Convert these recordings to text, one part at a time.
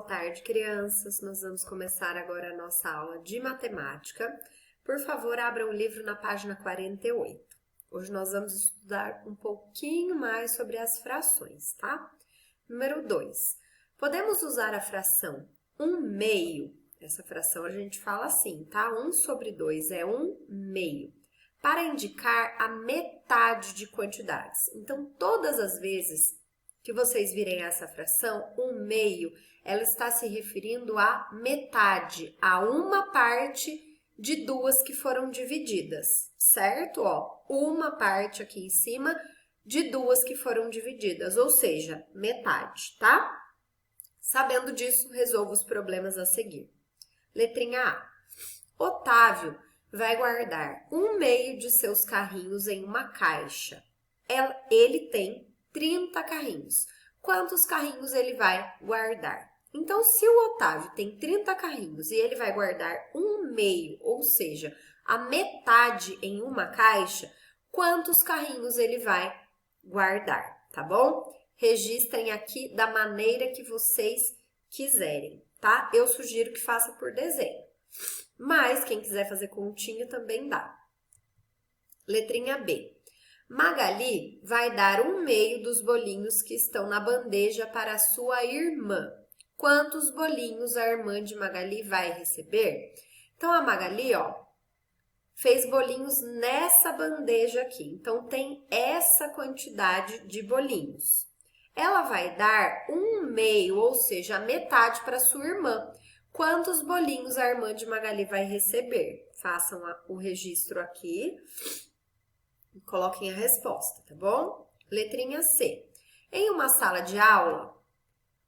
Boa tarde, crianças. Nós vamos começar agora a nossa aula de matemática. Por favor, abra o livro na página 48. Hoje nós vamos estudar um pouquinho mais sobre as frações, tá? Número 2. Podemos usar a fração 1/2. Essa fração a gente fala assim, tá? 1/2 é 1/2. Para indicar a metade de quantidades. Então, todas as vezes que vocês virem essa fração, 1/2, ela está se referindo à metade, a uma parte de duas que foram divididas, certo? Ó, uma parte aqui em cima de duas que foram divididas, ou seja, metade, tá? Sabendo disso, resolva os problemas a seguir. Letrinha A. Otávio vai guardar 1/2 de seus carrinhos em uma caixa. Ele tem 30 carrinhos. Quantos carrinhos ele vai guardar? Então, se o Otávio tem 30 carrinhos e ele vai guardar 1/2, ou seja, a metade em uma caixa, quantos carrinhos ele vai guardar, tá bom? Registrem aqui da maneira que vocês quiserem, tá? Eu sugiro que faça por desenho, mas quem quiser fazer continho também dá. Letrinha B. Magali vai dar 1/2 dos bolinhos que estão na bandeja para a sua irmã. Quantos bolinhos a irmã de Magali vai receber? Então, a Magali, ó, fez bolinhos nessa bandeja aqui. Então, tem essa quantidade de bolinhos. Ela vai dar 1/2, ou seja, a metade para sua irmã. Quantos bolinhos a irmã de Magali vai receber? Façam o registro aqui. Coloquem a resposta, tá bom? Letrinha C. Em uma sala de aula,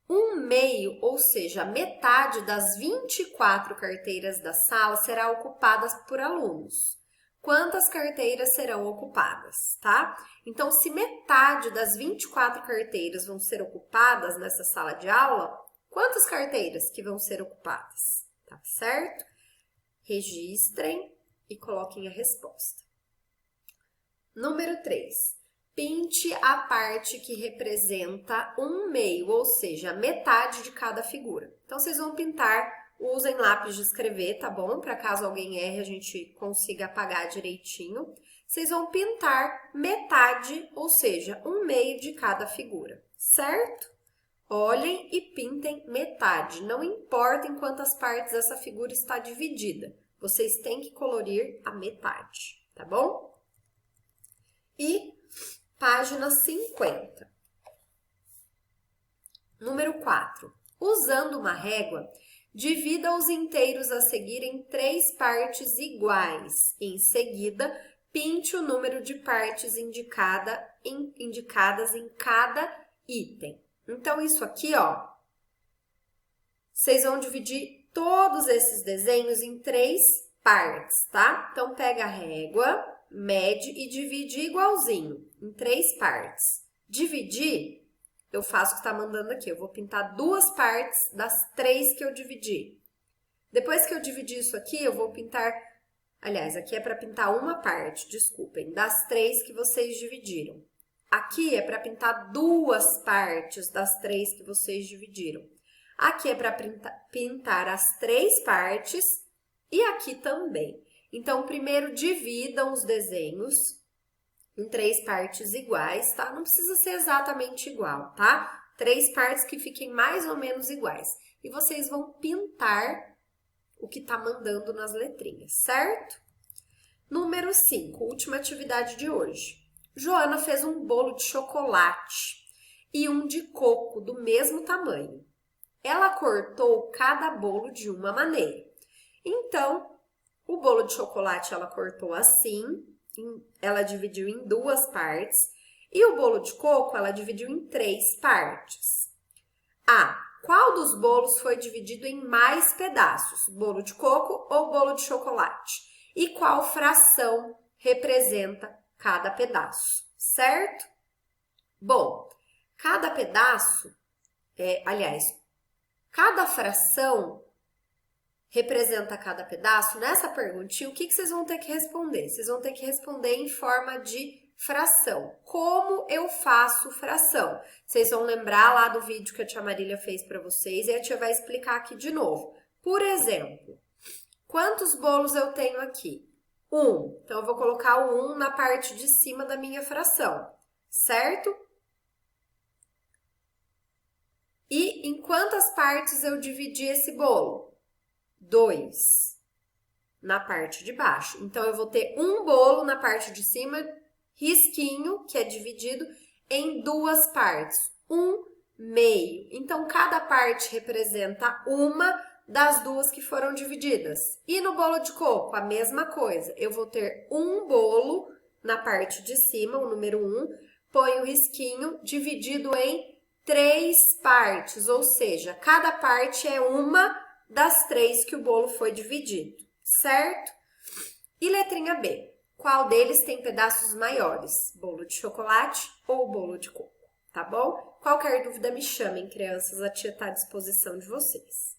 1/2, ou seja, metade das 24 carteiras da sala será ocupada por alunos. Quantas carteiras serão ocupadas, tá? Então, se metade das 24 carteiras vão ser ocupadas nessa sala de aula, quantas carteiras que vão ser ocupadas? Tá certo? Registrem e coloquem a resposta. Número 3. Pinte a parte que representa 1/2, ou seja, metade de cada figura. Então, vocês vão pintar, usem lápis de escrever, tá bom? Para caso alguém erre, a gente consiga apagar direitinho. Vocês vão pintar metade, ou seja, 1/2 de cada figura, certo? Olhem e pintem metade. Não importa em quantas partes essa figura está dividida. Vocês têm que colorir a metade, tá bom? E página 50. Número 4. Usando uma régua, divida os inteiros a seguir em 3 partes iguais. Em seguida, pinte o número de partes indicadas em cada item. Então, isso aqui, ó, vocês vão dividir todos esses desenhos em 3 partes, tá? Então, pega a régua, mede e divide igualzinho, em 3 partes. Dividir, eu faço o que está mandando aqui. Eu vou pintar 2 partes das 3 que eu dividi. Depois que eu dividir isso aqui, eu vou pintar... Aliás, aqui é para pintar uma parte, desculpem, das 3 que vocês dividiram. Aqui é para pintar 2 partes das 3 que vocês dividiram. Aqui é para pintar as 3 partes e aqui também. Então, primeiro dividam os desenhos em 3 partes iguais, tá? Não precisa ser exatamente igual, tá? 3 partes que fiquem mais ou menos iguais. E vocês vão pintar o que tá mandando nas letrinhas, certo? Número 5, última atividade de hoje. Joana fez um bolo de chocolate e um de coco do mesmo tamanho. Ela cortou cada bolo de uma maneira. Então, o bolo de chocolate ela cortou assim, ela dividiu em 2 partes, e o bolo de coco ela dividiu em 3 partes. Qual dos bolos foi dividido em mais pedaços? Bolo de coco ou bolo de chocolate? E qual fração representa cada pedaço, certo? Bom, cada pedaço, cada fração representa cada pedaço. Nessa perguntinha, o que vocês vão ter que responder? Vocês vão ter que responder em forma de fração. Como eu faço fração? Vocês vão lembrar lá do vídeo que a tia Marília fez para vocês e a tia vai explicar aqui de novo. Por exemplo, quantos bolos eu tenho aqui? 1. Então, eu vou colocar o 1 na parte de cima da minha fração, certo? E em quantas partes eu dividi esse bolo? 2 na parte de baixo. Então, eu vou ter um bolo na parte de cima, risquinho, que é dividido em 2 partes, 1/2. Então, cada parte representa uma das 2 que foram divididas. E no bolo de coco, a mesma coisa. Eu vou ter um bolo na parte de cima, o número 1, põe o risquinho dividido em 3 partes, ou seja, cada parte é uma das 3 que o bolo foi dividido, certo? E letrinha B, qual deles tem pedaços maiores? Bolo de chocolate ou bolo de coco, tá bom? Qualquer dúvida me chamem, crianças, a tia está à disposição de vocês.